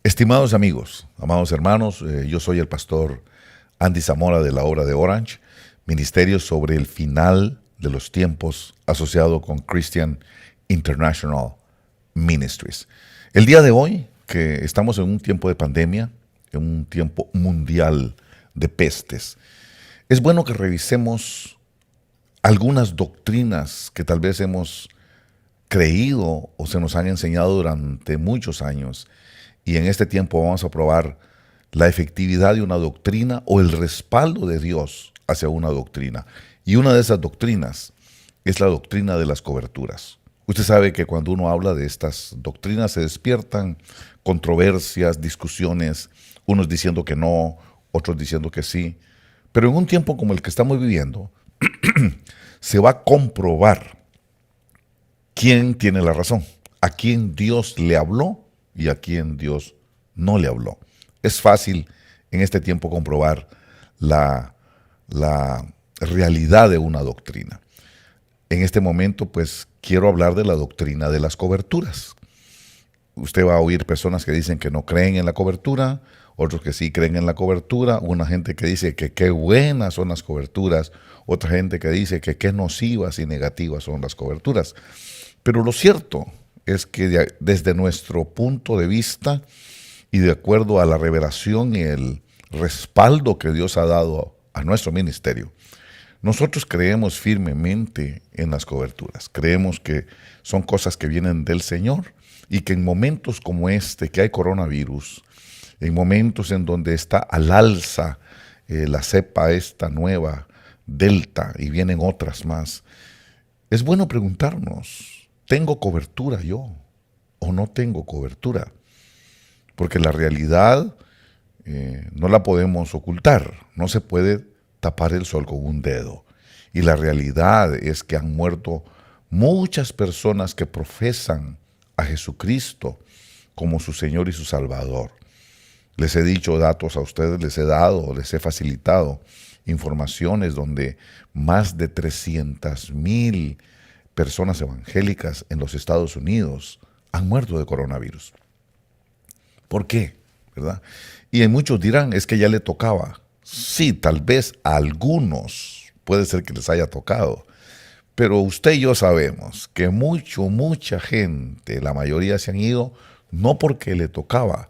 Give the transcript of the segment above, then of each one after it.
Estimados amigos, amados hermanos, yo soy el pastor Andy Zamora de la obra de Orange, ministerio sobre el final de los tiempos asociado con Christian International Ministries. El día de hoy, que estamos en un tiempo de pandemia, en un tiempo mundial de pestes, es bueno que revisemos algunas doctrinas que tal vez hemos creído o se nos han enseñado durante muchos años. Y en este tiempo vamos a probar la efectividad de una doctrina o el respaldo de Dios hacia una doctrina. Y una de esas doctrinas es la doctrina de las coberturas. Usted sabe que cuando uno habla de estas doctrinas se despiertan controversias, discusiones, unos diciendo que no, otros diciendo que sí. Pero en un tiempo como el que estamos viviendo, se va a comprobar quién tiene la razón, a quién Dios le habló y a quién Dios no le habló. Es fácil en este tiempo comprobar la realidad de una doctrina. En este momento, pues, quiero hablar de la doctrina de las coberturas. Usted va a oír personas que dicen que no creen en la cobertura, otros que sí creen en la cobertura, una gente que dice que qué buenas son las coberturas, otra gente que dice que qué nocivas y negativas son las coberturas. Pero lo cierto es que desde nuestro punto de vista y de acuerdo a la revelación y el respaldo que Dios ha dado a nuestro ministerio, nosotros creemos firmemente en las coberturas. Creemos que son cosas que vienen del Señor y que en momentos como este, que hay coronavirus, en momentos en donde está al alza la cepa esta nueva, Delta, y vienen otras más, es bueno preguntarnos, ¿tengo cobertura yo o no tengo cobertura? Porque la realidad no la podemos ocultar, no se puede tapar el sol con un dedo. Y la realidad es que han muerto muchas personas que profesan a Jesucristo como su Señor y su Salvador. Les he dicho datos a ustedes, les he dado, les he facilitado informaciones donde más de 300,000 personas evangélicas en los Estados Unidos han muerto de coronavirus. ¿Por qué? ¿Verdad? Y muchos dirán, es que ya le tocaba. Sí, tal vez a algunos puede ser que les haya tocado, pero usted y yo sabemos que mucha gente, la mayoría se han ido, no porque le tocaba,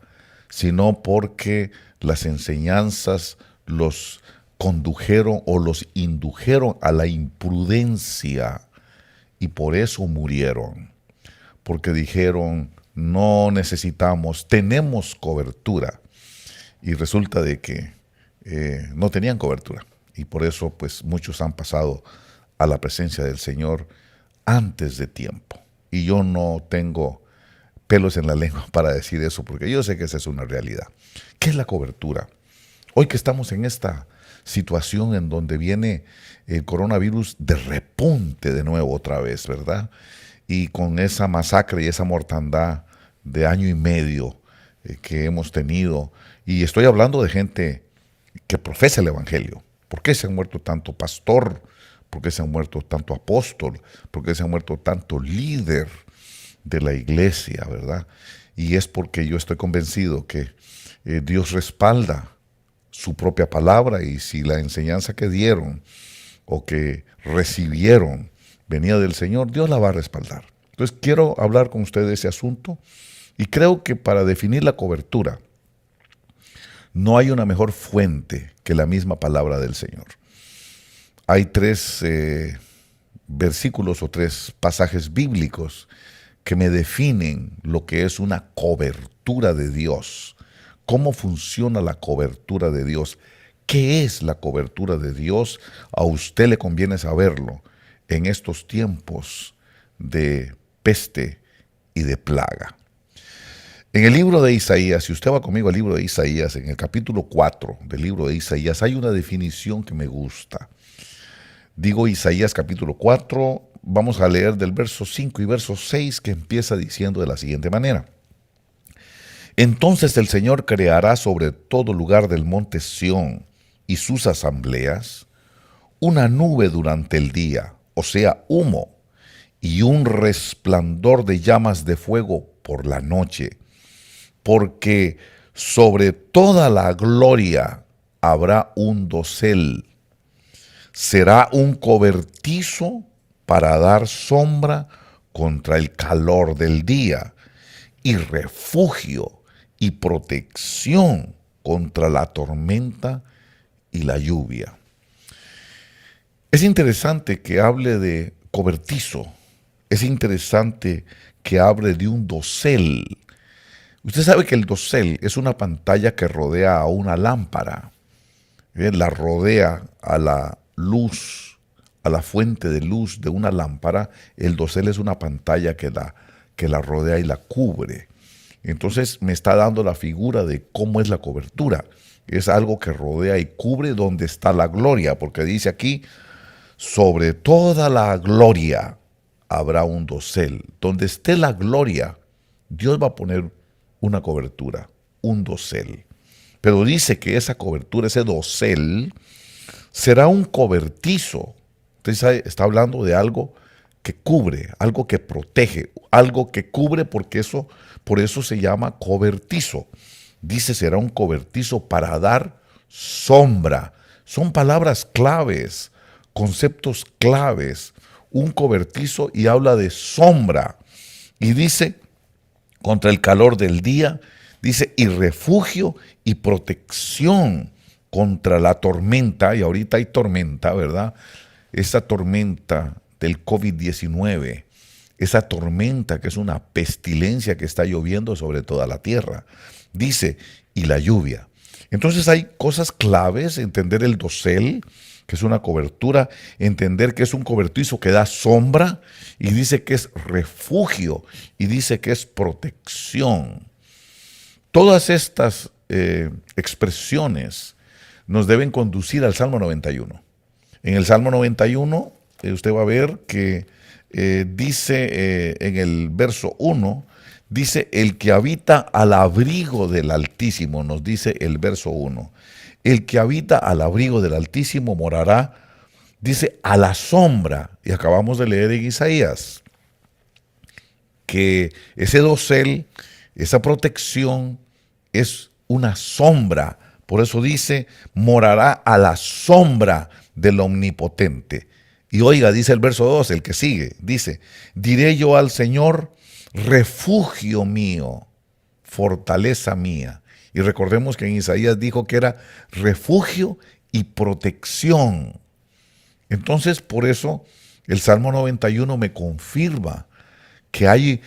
sino porque las enseñanzas los condujeron o los indujeron a la imprudencia. Y por eso murieron, porque dijeron, no necesitamos, tenemos cobertura. Y resulta de que no tenían cobertura. Y por eso, pues, muchos han pasado a la presencia del Señor antes de tiempo. Y yo no tengo pelos en la lengua para decir eso, porque yo sé que esa es una realidad. ¿Qué es la cobertura? Hoy que estamos en esta situación en donde viene el coronavirus de repunte de nuevo otra vez, ¿verdad? Y con esa masacre y esa mortandad de año y medio que hemos tenido, y estoy hablando de gente que profesa el Evangelio. ¿Por qué se han muerto tanto pastor? ¿Por qué se han muerto tanto apóstol? ¿Por qué se han muerto tanto líder de la iglesia, verdad? Y es porque yo estoy convencido que Dios respalda su propia palabra, y si la enseñanza que dieron o que recibieron venía del Señor, Dios la va a respaldar. Entonces quiero hablar con ustedes de ese asunto, y creo que para definir la cobertura no hay una mejor fuente que la misma palabra del Señor. Hay tres versículos o tres pasajes bíblicos que me definen lo que es una cobertura de Dios. ¿Cómo funciona la cobertura de Dios? ¿Qué es la cobertura de Dios? A usted le conviene saberlo en estos tiempos de peste y de plaga. En el libro de Isaías, si usted va conmigo al libro de Isaías, en el capítulo 4 del libro de Isaías, hay una definición que me gusta. Digo Isaías capítulo 4, vamos a leer del verso 5 y verso 6, que empieza diciendo de la siguiente manera. Entonces el Señor creará sobre todo lugar del monte Sión y sus asambleas una nube durante el día, o sea, humo, y un resplandor de llamas de fuego por la noche, porque sobre toda la gloria habrá un dosel. Será un cobertizo para dar sombra contra el calor del día y refugio y protección contra la tormenta y la lluvia. Es interesante que hable de cobertizo. Es interesante que hable de un dosel. Usted sabe que el dosel es una pantalla que rodea a una lámpara. La rodea a la luz, a la fuente de luz de una lámpara. El dosel es una pantalla que la rodea y la cubre. Entonces me está dando la figura de cómo es la cobertura. Es algo que rodea y cubre donde está la gloria, porque dice aquí, sobre toda la gloria habrá un dosel. Donde esté la gloria, Dios va a poner una cobertura, un dosel. Pero dice que esa cobertura, ese dosel, será un cobertizo. Entonces está hablando de algo que cubre, algo que protege, algo que cubre porque por eso se llama cobertizo. Dice será un cobertizo para dar sombra. Son palabras claves, conceptos claves. Un cobertizo y habla de sombra. Y dice contra el calor del día, dice y refugio y protección contra la tormenta. Y ahorita hay tormenta, ¿verdad? Esa tormenta del COVID-19, esa tormenta que es una pestilencia que está lloviendo sobre toda la tierra. Dice, y la lluvia. Entonces hay cosas claves, entender el dosel, que es una cobertura, entender que es un cobertizo que da sombra, y dice que es refugio, y dice que es protección. Todas estas expresiones nos deben conducir al Salmo 91. En el Salmo 91, usted va a ver que dice en el verso 1, dice, el que habita al abrigo del Altísimo, nos dice el verso 1. El que habita al abrigo del Altísimo morará, dice, a la sombra. Y acabamos de leer en Isaías que ese dosel, esa protección, es una sombra. Por eso dice, morará a la sombra del Omnipotente. Y oiga, dice el verso 2, el que sigue, dice, diré yo al Señor, refugio mío, fortaleza mía. Y recordemos que en Isaías dijo que era refugio y protección. Entonces, por eso, el Salmo 91 me confirma que hay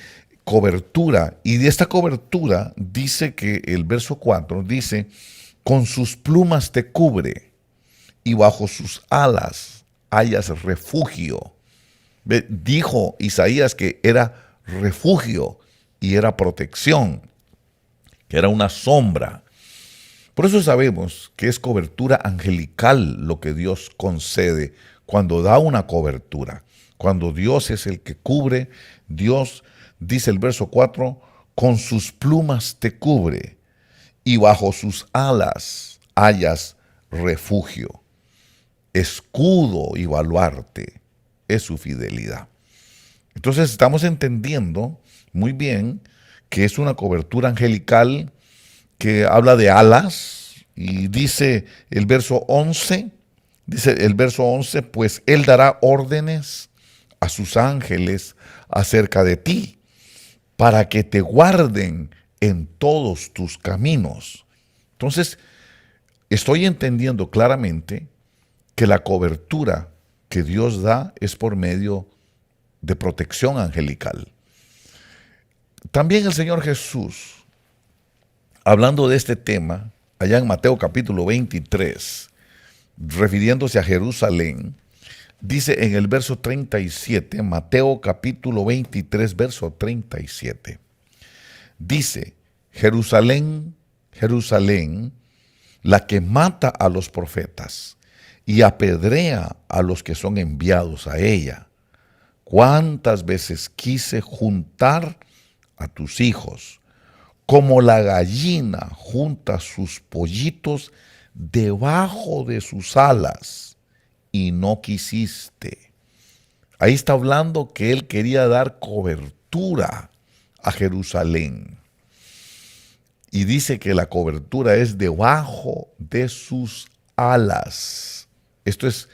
cobertura. Y de esta cobertura dice que el verso 4 dice, con sus plumas te cubre y bajo sus alas hayas refugio. Dijo Isaías que era refugio y era protección, que era una sombra. Por eso sabemos que es cobertura angelical lo que Dios concede cuando da una cobertura. Cuando Dios es el que cubre, Dios, dice el verso 4, con sus plumas te cubre y bajo sus alas hayas refugio. Escudo y baluarte es su fidelidad. Entonces estamos entendiendo muy bien que es una cobertura angelical que habla de alas, y dice el verso 11, pues Él dará órdenes a sus ángeles acerca de ti, para que te guarden en todos tus caminos. Entonces, estoy entendiendo claramente que la cobertura que Dios da es por medio de protección angelical. También el Señor Jesús, hablando de este tema, allá en Mateo capítulo 23, refiriéndose a Jerusalén, dice en el verso 37, Mateo capítulo 23, verso 37, dice, Jerusalén, Jerusalén, la que mata a los profetas y apedrea a los que son enviados a ella. ¿Cuántas veces quise juntar a tus hijos, como la gallina junta sus pollitos debajo de sus alas, y no quisiste? Ahí está hablando que él quería dar cobertura a Jerusalén. y dice que la cobertura es debajo de sus alas. Esto es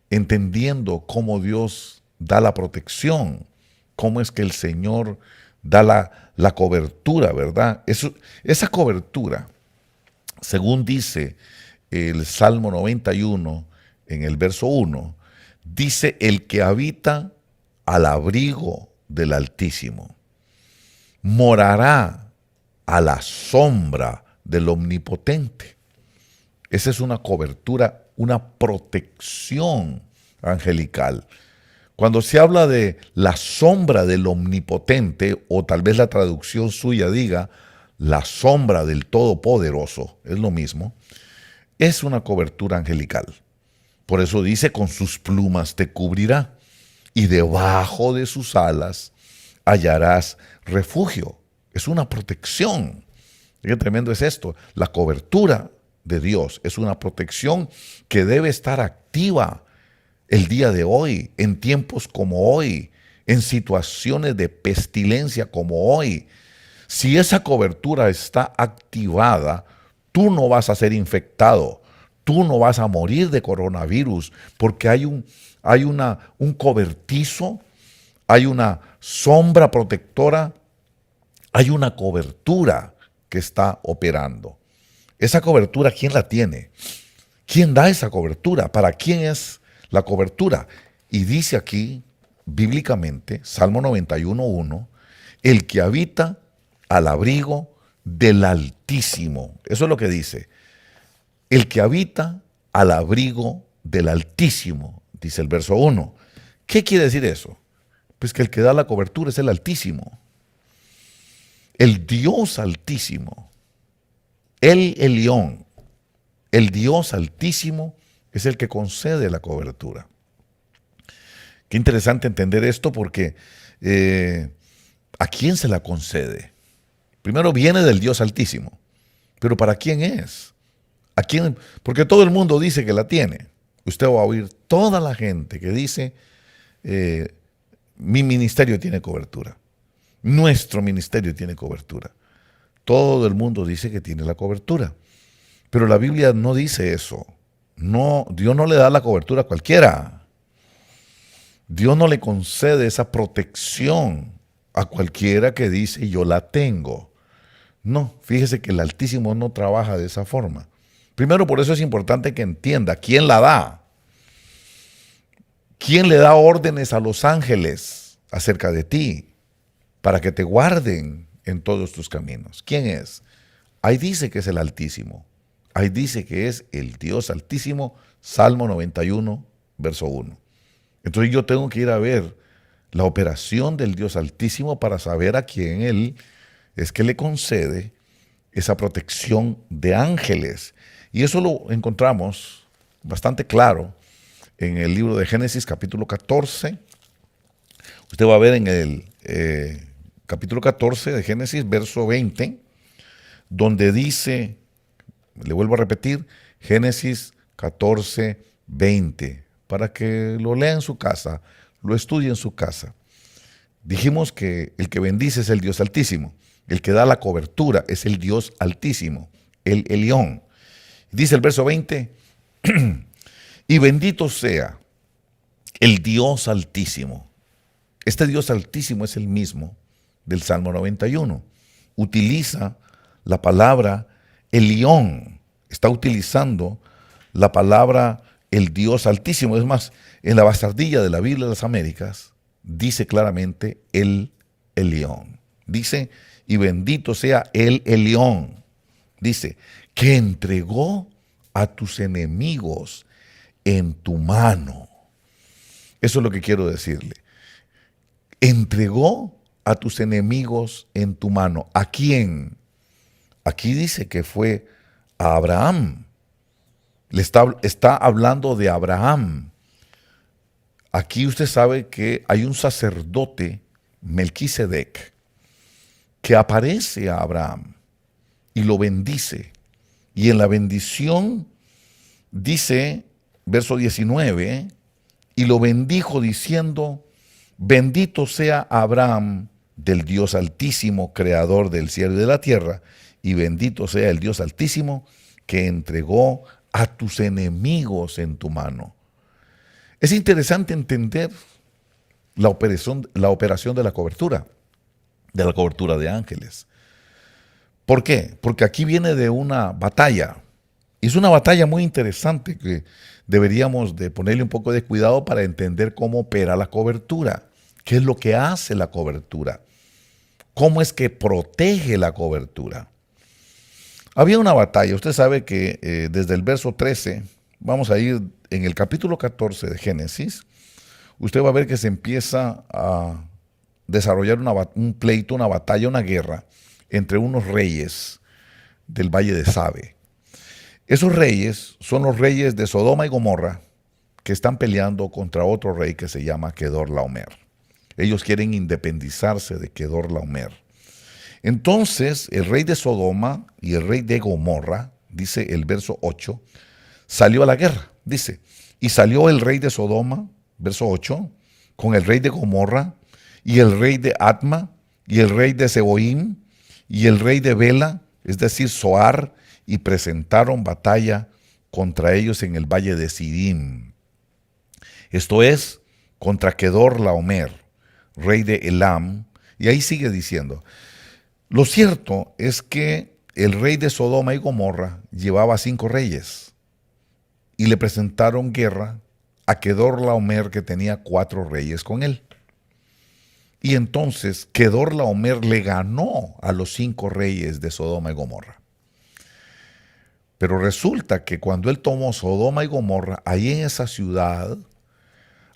entendiendo cómo Dios da la protección, cómo es que el Señor da la cobertura, ¿verdad? Esa cobertura, según dice el Salmo 91 en el verso 1, dice el que habita al abrigo del Altísimo, morará a la sombra del Omnipotente. Esa es una cobertura, una protección angelical. Cuando se habla de la sombra del Omnipotente, o tal vez la traducción suya diga la sombra del Todopoderoso, es lo mismo, es una cobertura angelical. Por eso dice, con sus plumas te cubrirá, y debajo de sus alas hallarás refugio. Es una protección. Qué tremendo es esto. La cobertura de Dios es una protección que debe estar activa el día de hoy, en tiempos como hoy, en situaciones de pestilencia como hoy. Si esa cobertura está activada, tú no vas a ser infectado, tú no vas a morir de coronavirus, porque hay un cobertizo, hay una sombra protectora, hay una cobertura que está operando. Esa cobertura, ¿quién la tiene? ¿Quién da esa cobertura? ¿Para quién es la cobertura? Y dice aquí, bíblicamente, Salmo 91:1, el que habita al abrigo del Altísimo. Eso es lo que dice. El que habita al abrigo del Altísimo, dice el verso 1. ¿Qué quiere decir eso? Pues que el que da la cobertura es el Altísimo. El Dios Altísimo. El Elión. El Dios Altísimo es el que concede la cobertura. Qué interesante entender esto porque ¿a quién se la concede? Primero viene del Dios Altísimo, pero ¿para quién es? ¿A quién? Porque todo el mundo dice que la tiene. Usted va a oír toda la gente que dice, mi ministerio tiene cobertura, nuestro ministerio tiene cobertura. Todo el mundo dice que tiene la cobertura, pero la Biblia no dice eso. No, Dios no le da la cobertura a cualquiera. Dios no le concede esa protección a cualquiera que dice yo la tengo. No, fíjese que el Altísimo no trabaja de esa forma. Primero, por eso es importante que entienda quién la da. ¿Quién le da órdenes a los ángeles acerca de ti para que te guarden en todos tus caminos? ¿Quién es? Ahí dice que es el Altísimo. Ahí dice que es el Dios Altísimo, Salmo 91, verso 1. Entonces yo tengo que ir a ver la operación del Dios Altísimo para saber a quién Él es que le concede esa protección de ángeles. Y eso lo encontramos bastante claro en el libro de Génesis capítulo 14. Usted va a ver en el capítulo 14 de Génesis, verso 20, donde dice, le vuelvo a repetir, Génesis 14, 20, para que lo lea en su casa, lo estudie en su casa. Dijimos que el que bendice es el Dios Altísimo, el que da la cobertura es el Dios Altísimo, el Elión. Dice el verso 20, y bendito sea el Dios Altísimo. Este Dios Altísimo es el mismo del Salmo 91. Utiliza la palabra Elión, está utilizando la palabra el Dios Altísimo. Es más, en la bastardilla de la Biblia de las Américas dice claramente el Elión. Dice, y bendito sea el Elión. Dice, que entregó a tus enemigos en tu mano. Eso es lo que quiero decirle. Entregó a tus enemigos en tu mano. ¿A quién? Aquí dice que fue a Abraham. Le está hablando de Abraham. Aquí usted sabe que hay un sacerdote, Melquisedec, que aparece a Abraham y lo bendice. Y en la bendición dice, verso 19, y lo bendijo diciendo, bendito sea Abraham del Dios Altísimo, creador del cielo y de la tierra, y bendito sea el Dios Altísimo que entregó a tus enemigos en tu mano. Es interesante entender la operación de la cobertura de ángeles. ¿Por qué? Porque aquí viene de una batalla. Y es una batalla muy interesante que deberíamos de ponerle un poco de cuidado para entender cómo opera la cobertura. ¿Qué es lo que hace la cobertura? ¿Cómo es que protege la cobertura? Había una batalla. Usted sabe que desde el verso 13, vamos a ir en el capítulo 14 de Génesis, usted va a ver que se empieza a desarrollar un pleito, una batalla, una guerra entre unos reyes del valle de Sabe. Esos reyes son los reyes de Sodoma y Gomorra que están peleando contra otro rey que se llama Kedorlaomer. Ellos quieren independizarse de Kedorlaomer. Entonces el rey de Sodoma y el rey de Gomorra, dice el verso 8, salió a la guerra, dice, y salió el rey de Sodoma, verso 8, con el rey de Gomorra, y el rey de Atma, y el rey de Seboim, y el rey de Bela, es decir, Zoar, y presentaron batalla contra ellos en el valle de Sidim. Esto es, contra Kedorlaomer, rey de Elam, y ahí sigue diciendo. Lo cierto es que el rey de Sodoma y Gomorra llevaba 5 reyes, y le presentaron guerra a Kedorlaomer, que tenía 4 reyes con él. Y entonces Kedorlaomer le ganó a los 5 reyes de Sodoma y Gomorra. Pero resulta que cuando él tomó Sodoma y Gomorra, ahí en esa ciudad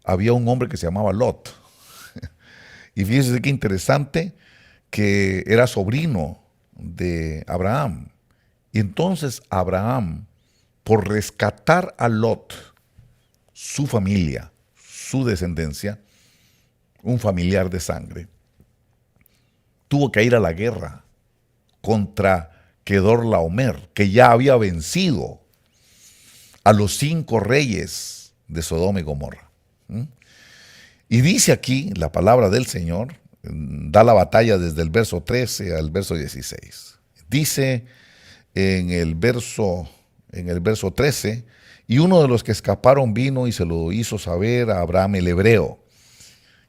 había un hombre que se llamaba Lot. Y fíjese qué interesante, que era sobrino de Abraham. Y entonces Abraham, por rescatar a Lot, su familia, su descendencia, un familiar de sangre, tuvo que ir a la guerra contra Kedorlaomer, que ya había vencido a los 5 reyes de Sodoma y Gomorra. Y dice aquí la palabra del Señor, da la batalla desde el verso 13 al verso 16. Dice en el verso 13, y uno de los que escaparon vino y se lo hizo saber a Abraham el hebreo,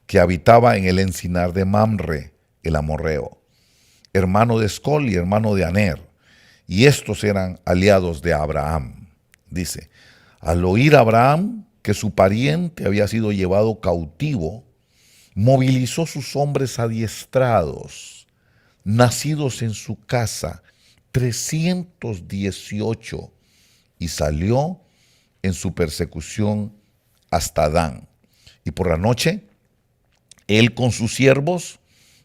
que habitaba en el encinar de Mamre, el amorreo, hermano de Escol y hermano de Aner, y estos eran aliados de Abraham. Dice, al oír Abraham que su pariente había sido llevado cautivo, movilizó sus hombres adiestrados, nacidos en su casa, 318, y salió en su persecución hasta Dan. Y por la noche, él con sus siervos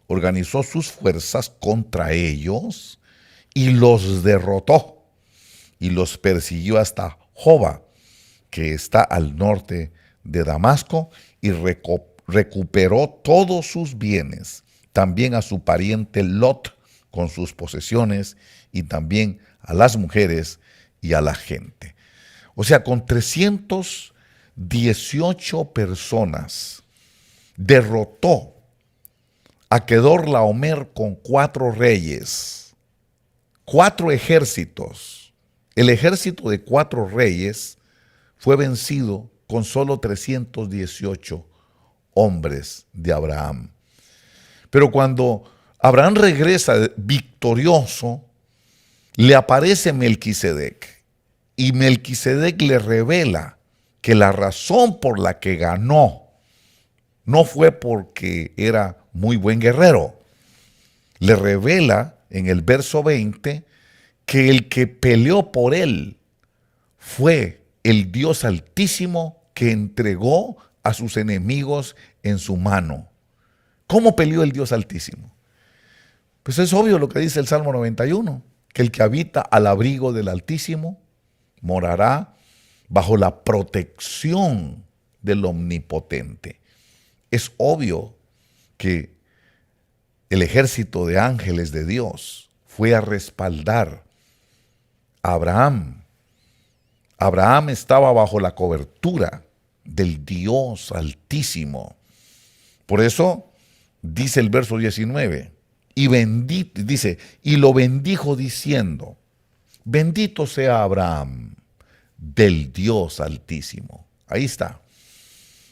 organizó sus fuerzas contra ellos y los derrotó y los persiguió hasta Joba, que está al norte de Damasco, y recuperó todos sus bienes, también a su pariente Lot con sus posesiones, y también a las mujeres y a la gente. O sea, con 318 personas derrotó a Kedorlaomer con 4 reyes, 4 ejércitos. El ejército de 4 reyes fue vencido con solo 318 hombres de Abraham. Pero cuando Abraham regresa victorioso, le aparece Melquisedec, y Melquisedec le revela que la razón por la que ganó no fue porque era muy buen guerrero. Le revela en el verso 20 que el que peleó por él fue el Dios Altísimo, que entregó a sus enemigos en su mano. ¿Cómo peleó el Dios Altísimo? Pues es obvio lo que dice el Salmo 91, que el que habita al abrigo del Altísimo morará bajo la protección del Omnipotente. Es obvio que el ejército de ángeles de Dios fue a respaldar a Abraham. Abraham estaba bajo la cobertura del Dios Altísimo. Por eso dice el verso 19, y bendito, dice, y lo bendijo diciendo, bendito sea Abraham del Dios Altísimo. Ahí está.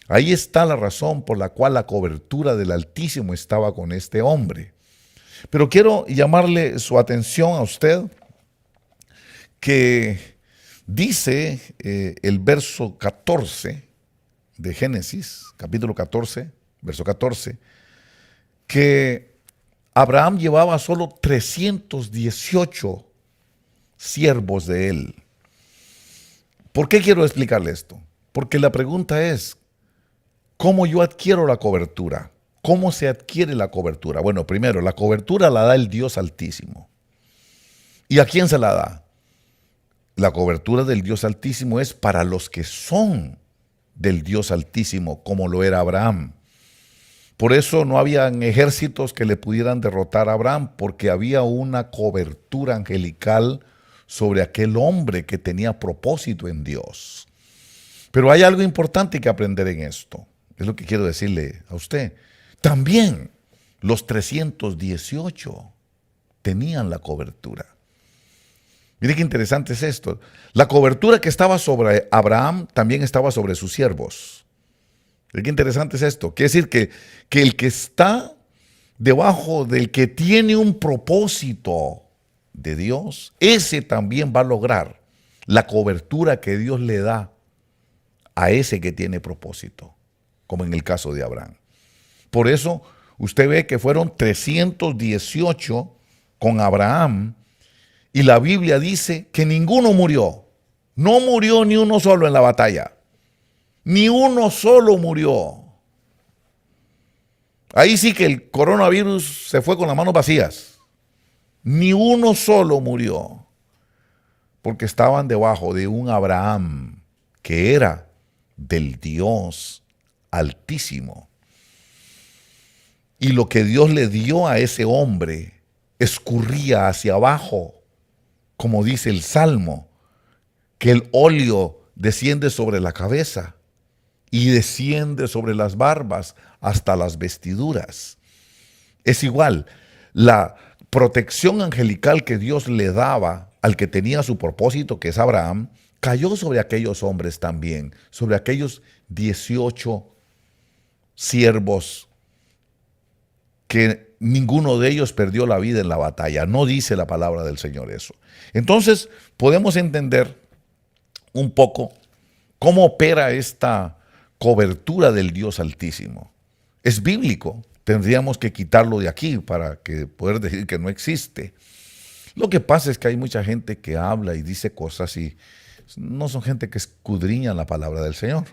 Ahí está la razón por la cual la cobertura del Altísimo estaba con este hombre. Pero quiero llamarle su atención a usted que dice el verso 14 de Génesis, capítulo 14, verso 14, que Abraham llevaba solo 318 siervos de él. ¿Por qué quiero explicarle esto? Porque la pregunta es, ¿cómo yo adquiero la cobertura? ¿Cómo se adquiere la cobertura? Bueno, primero, la cobertura la da el Dios Altísimo. ¿Y a quién se la da? La cobertura del Dios Altísimo es para los que son del Dios Altísimo, como lo era Abraham. Por eso no habían ejércitos que le pudieran derrotar a Abraham, porque había una cobertura angelical sobre aquel hombre que tenía propósito en Dios. Pero hay algo importante que aprender en esto. Es lo que quiero decirle a usted. También los 318 tenían la cobertura. Mire qué interesante es esto. La cobertura que estaba sobre Abraham también estaba sobre sus siervos. Mire qué interesante es esto. Quiere decir que el que está debajo del que tiene un propósito de Dios, ese también va a lograr la cobertura que Dios le da a ese que tiene propósito, como en el caso de Abraham. Por eso usted ve que fueron 318 con Abraham y la Biblia dice que ninguno murió. No murió ni uno solo en la batalla. Ni uno solo murió. Ahí sí que el coronavirus se fue con las manos vacías. Ni uno solo murió. Porque estaban debajo de un Abraham que era del Dios Altísimo. Y lo que Dios le dio a ese hombre escurría hacia abajo, como dice el Salmo, que el óleo desciende sobre la cabeza y desciende sobre las barbas hasta las vestiduras. Es igual, la protección angelical que Dios le daba al que tenía su propósito, que es Abraham, cayó sobre aquellos hombres también, sobre aquellos 18 siervos que ninguno de ellos perdió la vida en la batalla. No dice la palabra del Señor eso. Entonces, podemos entender un poco cómo opera esta cobertura del Dios Altísimo. Es bíblico. Tendríamos que quitarlo de aquí para poder decir que no existe. Lo que pasa es que hay mucha gente que habla y dice cosas y no son gente que escudriña la palabra del Señor.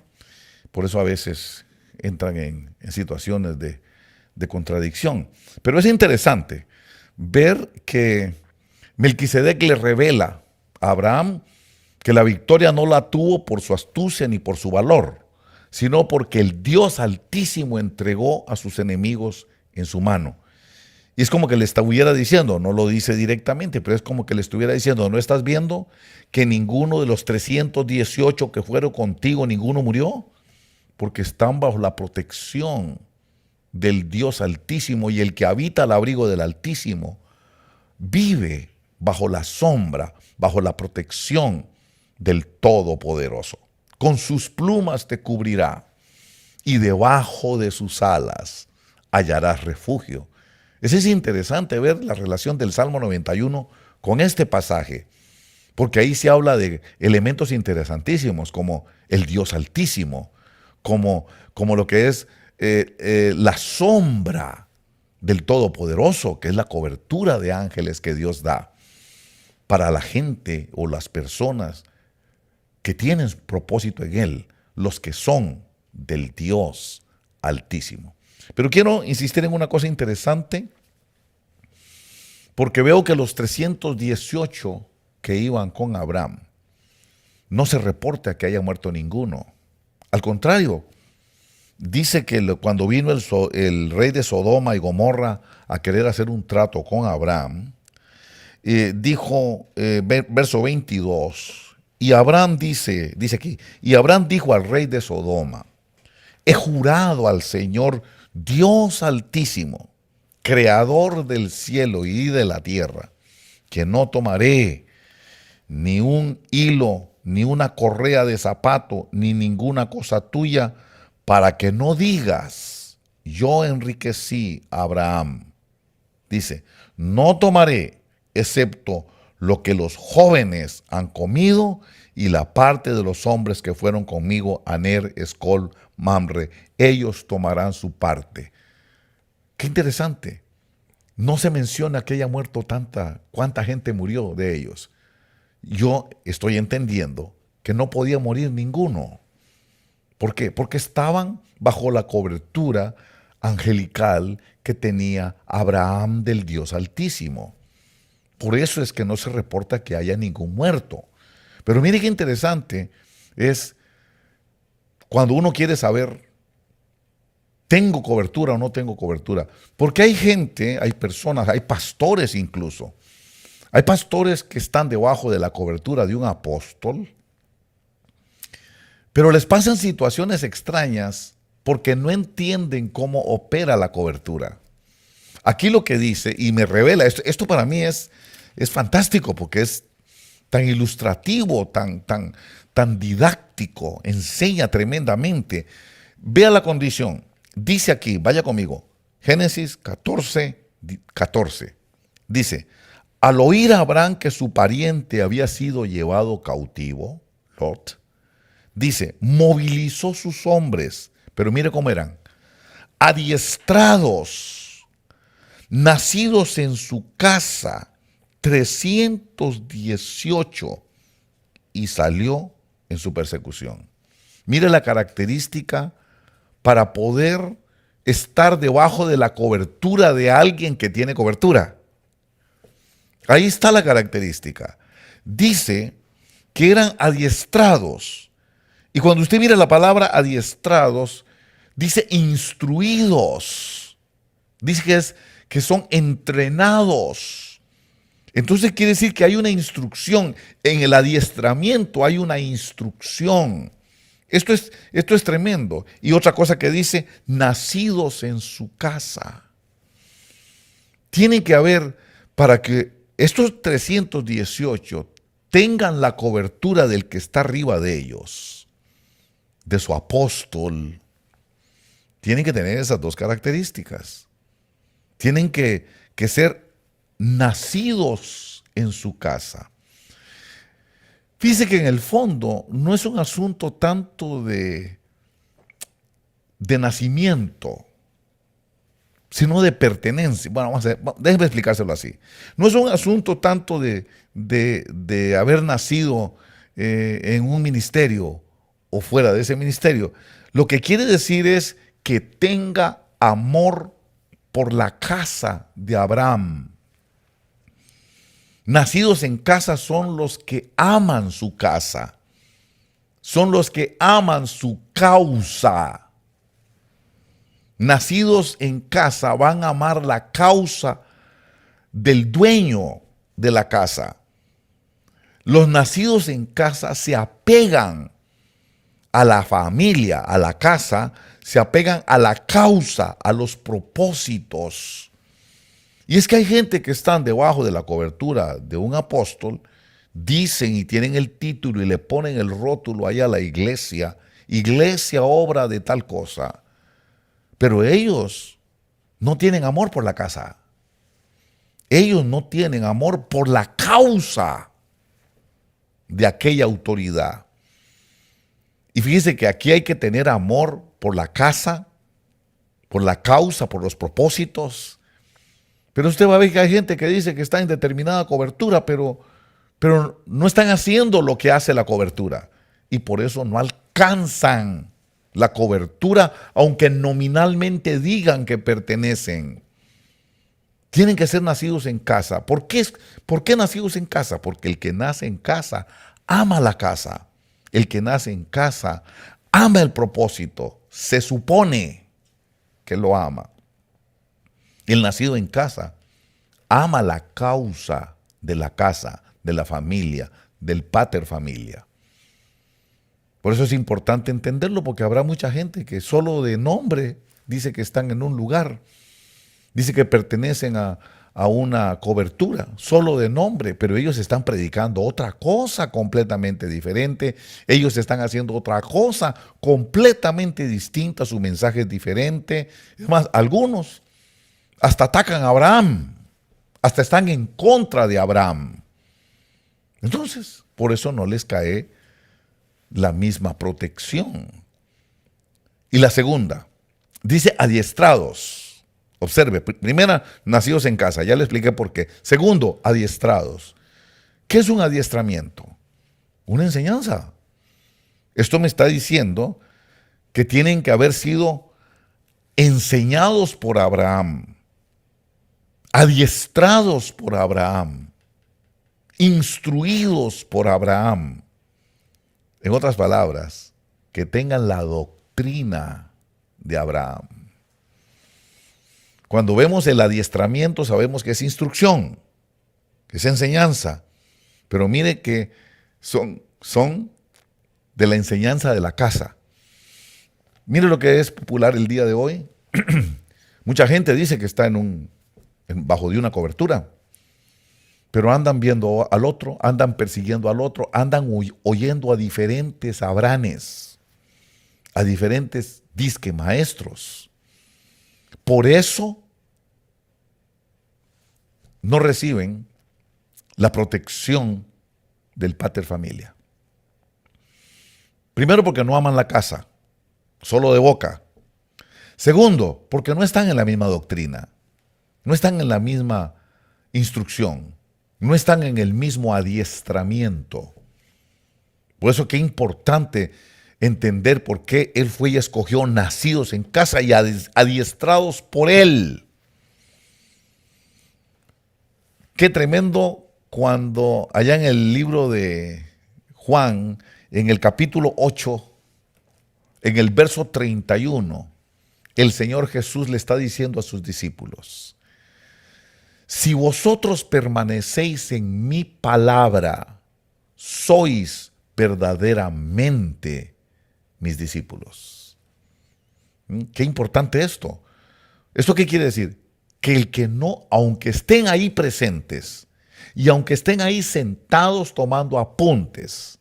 Por eso a veces entran en situaciones de contradicción. Pero es interesante ver que Melquisedec le revela a Abraham que la victoria no la tuvo por su astucia ni por su valor, sino porque el Dios Altísimo entregó a sus enemigos en su mano. Y es como que le estuviera diciendo, no lo dice directamente, pero es como que le estuviera diciendo, ¿no estás viendo que ninguno de los 318 que fueron contigo, ninguno murió? Porque están bajo la protección del Dios Altísimo, y el que habita al abrigo del Altísimo vive bajo la sombra, bajo la protección del Todopoderoso. Con sus plumas te cubrirá y debajo de sus alas hallarás refugio. Es interesante ver la relación del Salmo 91 con este pasaje, porque ahí se habla de elementos interesantísimos como el Dios Altísimo, como lo que es la sombra del Todopoderoso, que es la cobertura de ángeles que Dios da para la gente o las personas que tienen propósito en Él, los que son del Dios Altísimo. Pero quiero insistir en una cosa interesante, porque veo que los 318 que iban con Abraham, no se reporta que haya muerto ninguno. Al contrario, dice que cuando vino el rey de Sodoma y Gomorra a querer hacer un trato con Abraham, dijo, verso 22, y Abraham dice aquí, y Abraham dijo al rey de Sodoma, he jurado al Señor Dios Altísimo, creador del cielo y de la tierra, que no tomaré ni un hilo, ni una correa de zapato, ni ninguna cosa tuya, para que no digas, yo enriquecí a Abraham. Dice, no tomaré excepto lo que los jóvenes han comido y la parte de los hombres que fueron conmigo, Aner, Escol, Mamre, ellos tomarán su parte. Qué interesante. No se menciona que haya muerto cuánta gente murió de ellos. Yo estoy entendiendo que no podía morir ninguno. ¿Por qué? Porque estaban bajo la cobertura angelical que tenía Abraham del Dios Altísimo. Por eso es que no se reporta que haya ningún muerto. Pero mire qué interesante es cuando uno quiere saber, ¿tengo cobertura o no tengo cobertura? Porque hay gente, hay personas, hay pastores incluso. Hay pastores que están debajo de la cobertura de un apóstol, pero les pasan situaciones extrañas porque no entienden cómo opera la cobertura. Aquí lo que dice, y me revela, esto para mí es fantástico porque es tan ilustrativo, tan didáctico, enseña tremendamente. Vea la condición. Dice aquí, vaya conmigo, Génesis 14, 14. Dice, al oír a Abraham que su pariente había sido llevado cautivo, Lot, dice, movilizó sus hombres, pero mire cómo eran, adiestrados, nacidos en su casa, 318, y salió en su persecución. Mire la característica para poder estar debajo de la cobertura de alguien que tiene cobertura. Ahí está la característica. Dice que eran adiestrados. Y cuando usted mira la palabra adiestrados, dice instruidos. Dice que son entrenados. Entonces quiere decir que hay una instrucción. En el adiestramiento hay una instrucción. Esto es tremendo. Y otra cosa que dice, nacidos en su casa. Tiene que haber, para que estos 318 tengan la cobertura del que está arriba de ellos, de su apóstol, tienen que tener esas dos características. Tienen que ser nacidos en su casa. Fíjese que en el fondo no es un asunto tanto de nacimiento, sino de pertenencia. Bueno, déjeme explicárselo así. No es un asunto tanto de haber nacido en un ministerio o fuera de ese ministerio. Lo que quiere decir es que tenga amor por la casa de Abraham. Nacidos en casa son los que aman su casa, son los que aman su causa. Nacidos en casa van a amar la causa del dueño de la casa. Los nacidos en casa se apegan a la familia, a la casa, se apegan a la causa, a los propósitos. Y es que hay gente que están debajo de la cobertura de un apóstol, dicen y tienen el título y le ponen el rótulo ahí a la iglesia, iglesia obra de tal cosa, pero ellos no tienen amor por la casa. Ellos no tienen amor por la causa de aquella autoridad. Y fíjese que aquí hay que tener amor por la casa, por la causa, por los propósitos. Pero usted va a ver que hay gente que dice que está en determinada cobertura, pero no están haciendo lo que hace la cobertura. Y por eso no alcanzan la cobertura, aunque nominalmente digan que pertenecen. Tienen que ser nacidos en casa. ¿Por qué nacidos en casa? Porque el que nace en casa ama la casa. El que nace en casa ama el propósito. Se supone que lo ama. El nacido en casa ama la causa de la casa, de la familia, del pater familia. Por eso es importante entenderlo, porque habrá mucha gente que solo de nombre dice que están en un lugar, dice que pertenecen a una cobertura, solo de nombre, pero ellos están predicando otra cosa completamente diferente, ellos están haciendo otra cosa completamente distinta, su mensaje es diferente. Es más, algunos hasta atacan a Abraham, hasta están en contra de Abraham. Entonces, por eso no les cae la misma protección. Y la segunda, dice adiestrados. Observe, primera, nacidos en casa, ya le expliqué por qué. Segundo, adiestrados. ¿Qué es un adiestramiento? Una enseñanza. Esto me está diciendo que tienen que haber sido enseñados por Abraham, adiestrados por Abraham, instruidos por Abraham. En otras palabras, que tengan la doctrina de Abraham. Cuando vemos el adiestramiento sabemos que es instrucción, que es enseñanza, pero mire que son de la enseñanza de la casa. Mire lo que es popular el día de hoy. Mucha gente dice que está bajo de una cobertura, pero andan viendo al otro, andan persiguiendo al otro, andan oyendo a diferentes abranes, a diferentes disque maestros. Por eso no reciben la protección del pater familia. Primero, porque no aman la casa, solo de boca. Segundo, porque no están en la misma doctrina, no están en la misma instrucción, no están en el mismo adiestramiento. Por eso qué importante entender por qué Él fue y escogió nacidos en casa y adiestrados por Él. Qué tremendo cuando allá en el libro de Juan, en el capítulo 8, en el verso 31, el Señor Jesús le está diciendo a sus discípulos: si vosotros permanecéis en mi palabra, sois verdaderamente mis discípulos. Qué importante esto. ¿Esto qué quiere decir? Que el que no, aunque estén ahí presentes y aunque estén ahí sentados tomando apuntes,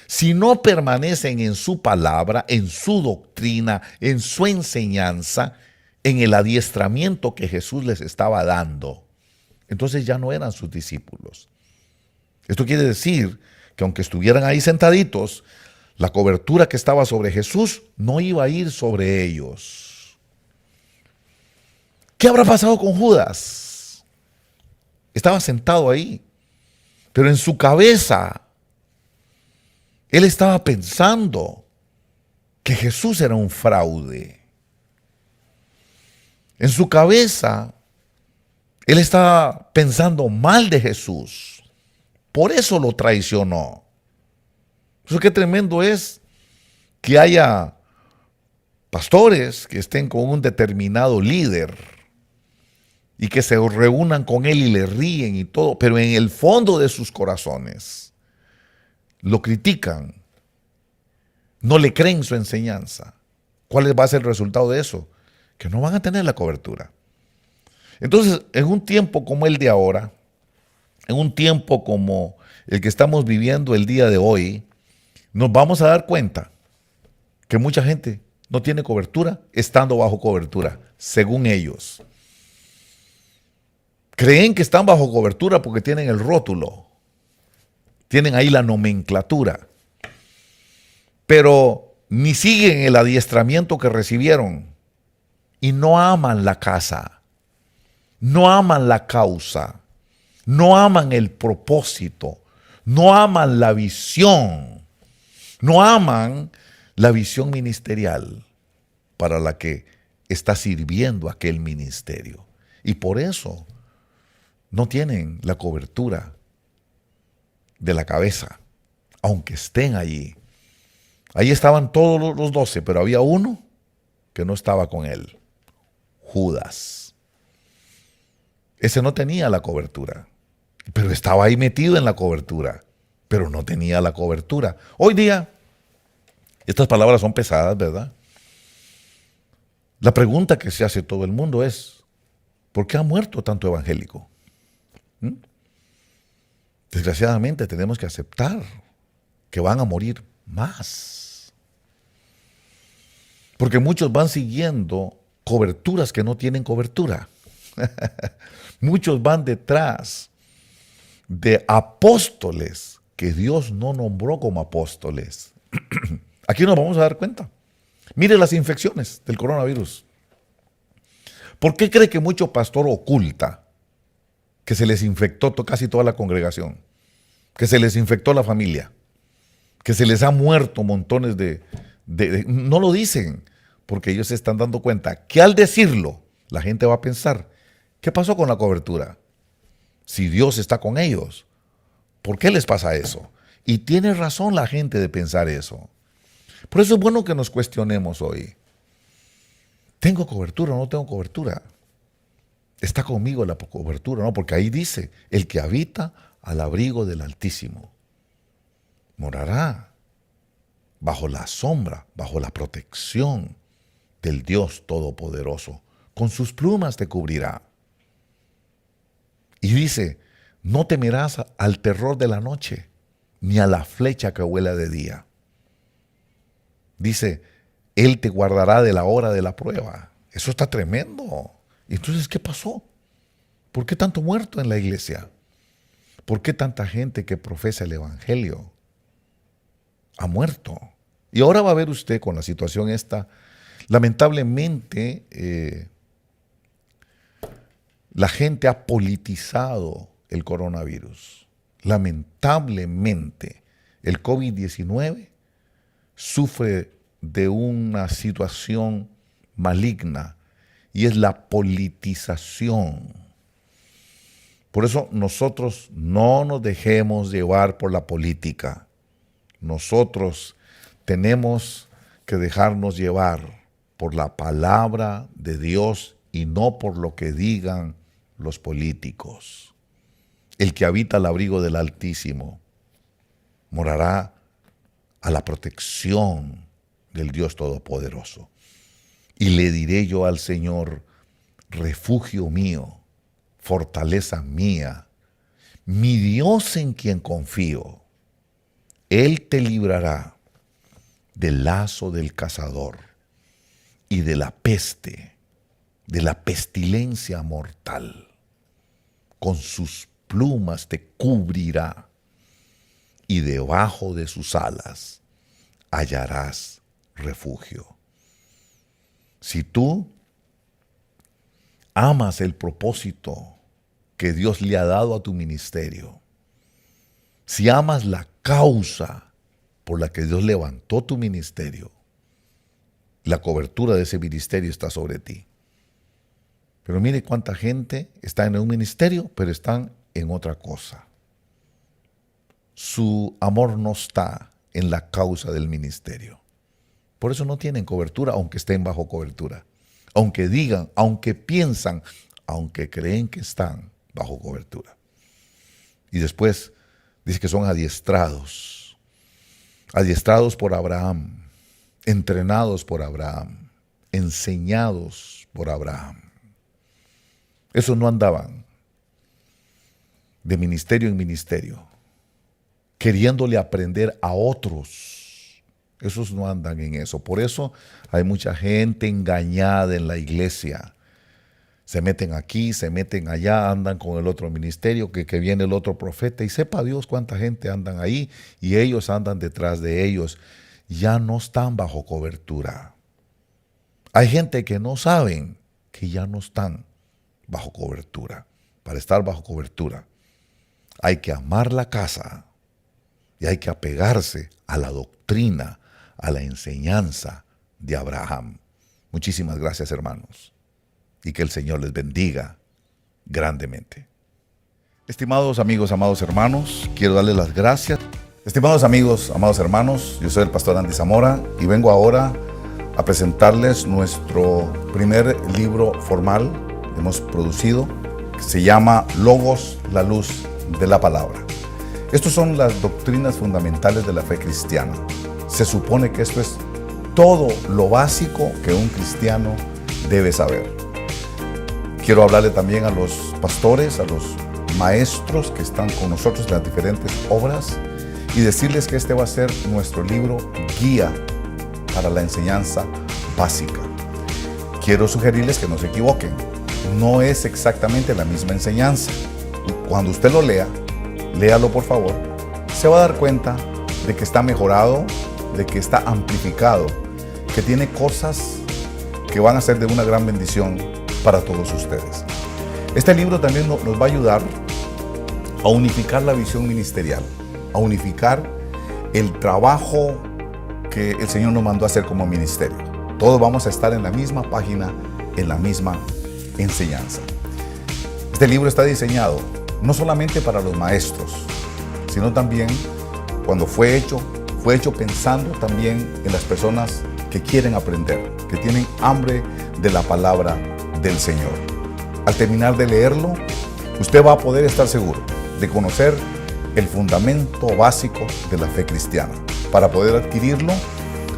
si no permanecen en su palabra, en su doctrina, en su enseñanza, en el adiestramiento que Jesús les estaba dando, entonces ya no eran sus discípulos. Esto quiere decir que aunque estuvieran ahí sentaditos, la cobertura que estaba sobre Jesús no iba a ir sobre ellos. ¿Qué habrá pasado con Judas? Estaba sentado ahí, pero en su cabeza él estaba pensando que Jesús era un fraude. En su cabeza él estaba pensando mal de Jesús. Por eso lo traicionó. Eso qué tremendo es que haya pastores que estén con un determinado líder y que se reúnan con él y le ríen y todo, pero en el fondo de sus corazones lo critican, no le creen su enseñanza. ¿Cuál va a ser el resultado de eso? Que no van a tener la cobertura. Entonces, en un tiempo como el de ahora, en un tiempo como el que estamos viviendo el día de hoy, nos vamos a dar cuenta que mucha gente no tiene cobertura estando bajo cobertura, según ellos. Creen que están bajo cobertura porque tienen el rótulo, tienen ahí la nomenclatura, pero ni siguen el adiestramiento que recibieron y no aman la casa, no aman la causa, no aman el propósito, no aman la visión, no aman la visión ministerial para la que está sirviendo aquel ministerio. Y por eso no tienen la cobertura de la cabeza, aunque estén allí. Ahí estaban todos los 12, pero había uno que no estaba con él, Judas. Ese no tenía la cobertura, pero estaba ahí metido en la cobertura, pero no tenía la cobertura. Hoy día, estas palabras son pesadas, ¿verdad? La pregunta que se hace todo el mundo es, ¿por qué ha muerto tanto evangélico? Desgraciadamente tenemos que aceptar que van a morir más. Porque muchos van siguiendo coberturas que no tienen cobertura. Muchos van detrás de apóstoles que Dios no nombró como apóstoles. Aquí nos vamos a dar cuenta. Mire las infecciones del coronavirus. ¿Por qué cree que mucho pastor oculta que se les infectó casi toda la congregación? Que se les infectó la familia. Que se les ha muerto montones no lo dicen, porque ellos se están dando cuenta que al decirlo, la gente va a pensar, ¿qué pasó con la cobertura? Si Dios está con ellos, ¿por qué les pasa eso? Y tiene razón la gente de pensar eso. Por eso es bueno que nos cuestionemos hoy. ¿Tengo cobertura o no tengo cobertura? ¿Está conmigo la cobertura? No, porque ahí dice, el que habita al abrigo del Altísimo morará bajo la sombra, bajo la protección del Dios Todopoderoso. Con sus plumas te cubrirá. Y dice, no temerás al terror de la noche, ni a la flecha que vuela de día. Dice, Él te guardará de la hora de la prueba. Eso está tremendo. Entonces, ¿qué pasó? ¿Por qué tanto muerto en la iglesia? ¿Por qué tanta gente que profesa el evangelio ha muerto? Y ahora va a ver usted con la situación esta, lamentablemente, la gente ha politizado el coronavirus. Lamentablemente, el COVID-19 sufre de una situación maligna y es la politización. Por eso nosotros no nos dejemos llevar por la política. Nosotros tenemos que dejarnos llevar por la palabra de Dios y no por lo que digan los políticos. El que habita al abrigo del Altísimo morará a la protección del Dios Todopoderoso. Y le diré yo al Señor, refugio mío, fortaleza mía, mi Dios en quien confío. Él te librará del lazo del cazador y de la peste, de la pestilencia mortal. Con sus plumas te cubrirá y debajo de sus alas hallarás refugio. Si tú amas el propósito que Dios le ha dado a tu ministerio, si amas la causa por la que Dios levantó tu ministerio, la cobertura de ese ministerio está sobre ti. Pero mire cuánta gente está en un ministerio, pero están en otra cosa. Su amor no está en la causa del ministerio. Por eso no tienen cobertura, aunque estén bajo cobertura. Aunque digan, aunque piensan, aunque creen que están bajo cobertura. Y después dice que son adiestrados. Adiestrados por Abraham. Entrenados por Abraham. Enseñados por Abraham. Esos no andaban de ministerio en ministerio, queriéndole aprender a otros. Esos no andan en eso. Por eso hay mucha gente engañada en la iglesia. Se meten aquí, se meten allá, andan con el otro ministerio, que viene el otro profeta. Y sepa Dios cuánta gente andan ahí y ellos andan detrás de ellos. Ya no están bajo cobertura. Hay gente que no saben que ya no están bajo cobertura. Para estar bajo cobertura hay que amar la casa y hay que apegarse a la doctrina, a la enseñanza de Abraham. Muchísimas gracias, hermanos, y que el Señor les bendiga grandemente. Estimados amigos, amados hermanos, quiero darles las gracias. Estimados amigos, amados hermanos, yo soy el pastor Andy Zamora y vengo ahora a presentarles nuestro primer libro formal que hemos producido, que se llama Logos, la luz de la palabra. Estas son las doctrinas fundamentales de la fe cristiana. Se supone que esto es todo lo básico que un cristiano debe saber. Quiero hablarle también a los pastores, a los maestros que están con nosotros en las diferentes obras y decirles que este va a ser nuestro libro guía para la enseñanza básica. Quiero sugerirles que no se equivoquen. No es exactamente la misma enseñanza. Cuando usted lo lea, léalo por favor, se va a dar cuenta de que está mejorado, de que está amplificado, que tiene cosas que van a ser de una gran bendición para todos ustedes. Este libro también nos va a ayudar a unificar la visión ministerial, a unificar el trabajo que el Señor nos mandó a hacer como ministerio. Todos vamos a estar en la misma página, en la misma enseñanza. Este libro está diseñado no solamente para los maestros, sino también cuando fue hecho pensando también en las personas que quieren aprender, que tienen hambre de la palabra del Señor. Al terminar de leerlo, usted va a poder estar seguro de conocer el fundamento básico de la fe cristiana. Para poder adquirirlo,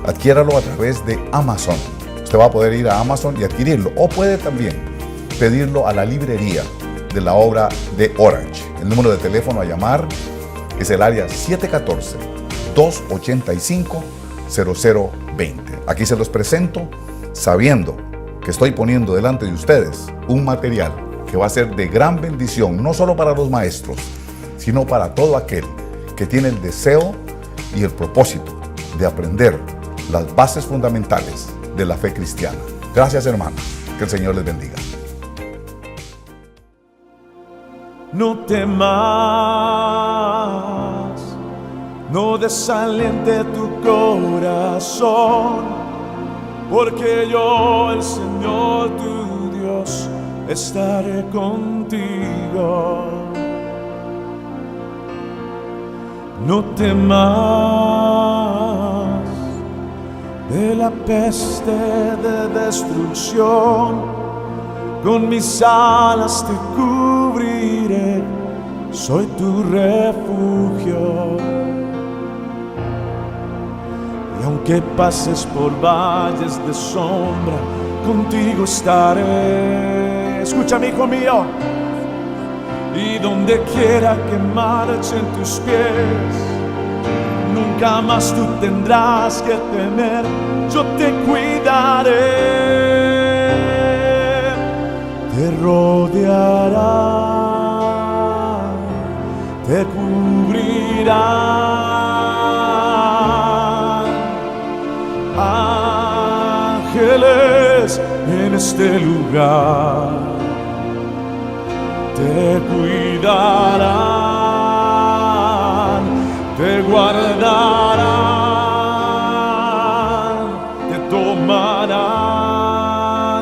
adquiéralo a través de Amazon. Usted va a poder ir a Amazon y adquirirlo, o puede también pedirlo a la librería de la obra de Orange. El número de teléfono a llamar es el área 714-285-0020. Aquí se los presento sabiendo que estoy poniendo delante de ustedes un material que va a ser de gran bendición, no solo para los maestros, sino para todo aquel que tiene el deseo y el propósito de aprender las bases fundamentales de la fe cristiana. Gracias, hermanos. Que el Señor les bendiga. No temas, no desaliente tu corazón, porque yo, el Señor tu Dios, estaré contigo. No temas de la peste de destrucción, con mis alas te cubriré, soy tu refugio. Y aunque pases por valles de sombra, contigo estaré. Escúchame, hijo mío. Y donde quiera que marchen tus pies, nunca más tú tendrás que temer, yo te cuidaré. Te rodeará, te cubrirá, ángeles en este lugar te cuidarán, te guardarán, te tomarán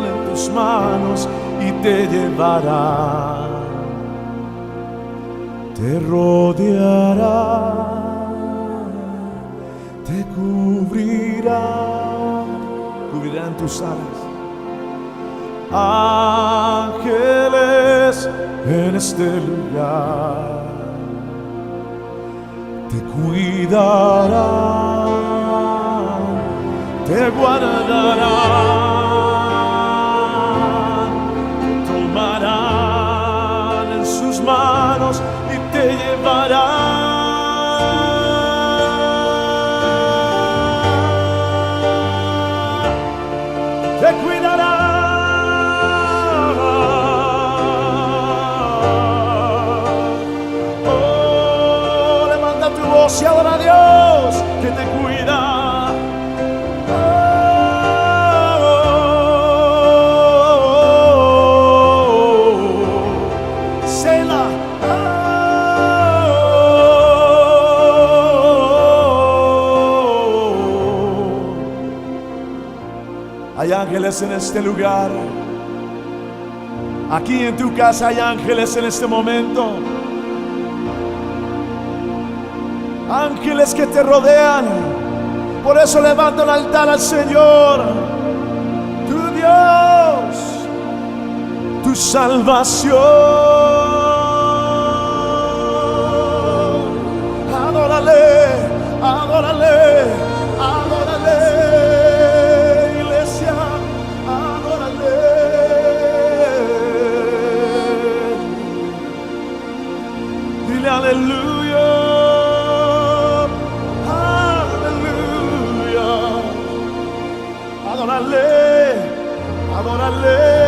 en tus manos y te llevarán, te rodearán, te cubrirán tus alas. Ángeles en este lugar te cuidarán, te guardarán, te tomarán en sus manos y te llevarán. Te cuidarán. Y adora a Dios que te cuida. Selah. Hay ángeles en este lugar. Aquí en tu casa hay ángeles en este momento. Ángeles que te rodean. Por eso levanta el altar al Señor, tu Dios, tu salvación. Adórale, adórale, adórale, iglesia, adórale. adórale.